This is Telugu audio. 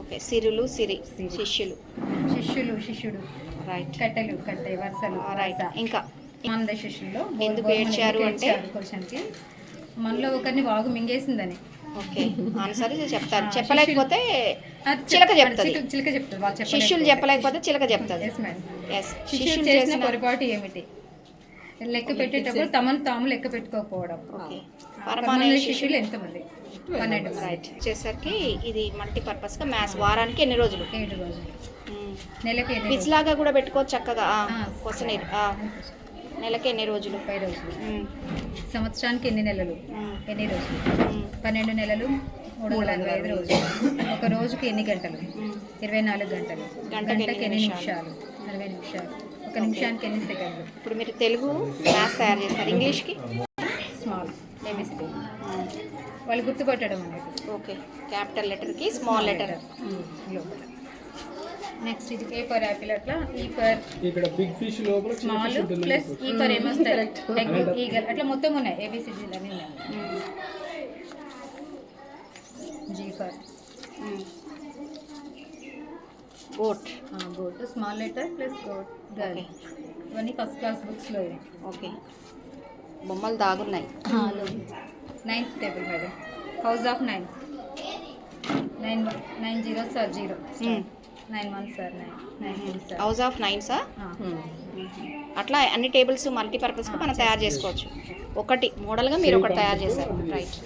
ఓకే, సిరులు సిరి, శిష్యులు, శిష్యుడు, రైట్. కట్టె వరుసలు, రైట్. ఇంకా ఆనంద శిష్యుల్లో ఎందుకు ఏడ్చారు అంటే క్వశ్చన్కి మనలో ఒకరిని వాగు మింగేసిందని. ఓకే, ఆన్సర్ చెప్తారు. చెప్పలేకపోతే చిలక చెప్తుంది. చిలక చెప్తుంది, వాళ్ళు శిష్యులు చెప్పలేకపోతే చిలక చెప్తుంది. Yes madam. ఎస్. శిష్యులు చేసిన పొరపాటు ఏమిటి? లెక్క పెట్టేటప్పుడు తమను తాము లెక్క పెట్టుకోకపోవడం. ఓకే, పరమానంద శిష్యులు ఎంతమంది? 12. రైట్. వచ్చేసరికి ఇది మల్టీపర్పస్గా మ్యాథ్స్. వారానికి ఎన్ని రోజులు? 7 రోజులు. నెలకి ఎన్ని క్విజ్ లాగా కూడా పెట్టుకోవచ్చు చక్కగా. క్వశ్చన్ నెలకి ఎన్ని రోజులు? 30 రోజులు. సంవత్సరానికి ఎన్ని నెలలు? ఎన్ని రోజులు? 12 నెలలు 365 రోజులు. ఒక రోజుకి ఎన్ని గంటలు? 24 గంటలు. గంటకి ఎన్ని నిమిషాలు? 40 నిమిషాలు. ఒక నిమిషానికి ఎన్ని సెకండ్లు? ఇప్పుడు మీరు తెలుగు మ్యాథ్స్ తయారు చేస్తారు, ఇంగ్లీష్కి స్మాల్ ఏబిసిడి. వాళ్ళు గుర్తుపట్టడం అన్నట్టు. ఓకే, క్యాపిటల్ లెటర్కి స్మాల్ లెటర్. నెక్స్ట్ ఇది ఏ ఫర్ యాపిల్, అట్లా ఈ ఫర్ ఇక్కడ బిగ్ ఫిష్ లోపల స్మాల్ ప్లస్ ఈ ఫర్ ఏమొస్తారు? ఎగ్, ఈగల్, అట్లా మొత్తం ఉన్నాయి ఏబిసిడీలు అన్నీ ఉన్నాయి. G for goat. Goat small letter plus goat girl. ఇవన్నీ ఫస్ట్ క్లాస్ బుక్స్లో. ఓకే, బొమ్మలు దాగున్నాయి. 9th table madam. House of 9. 9 zeros are 0. 9 1s are 9. 9 2s are. House of 9 sir. అట్లా అన్ని టేబుల్స్ మల్టీపర్పస్గా మనం తయారు చేసుకోవచ్చు. ఒకటి మోడల్గా మీరు ఒకటి తయారు చేశారు. రైట్.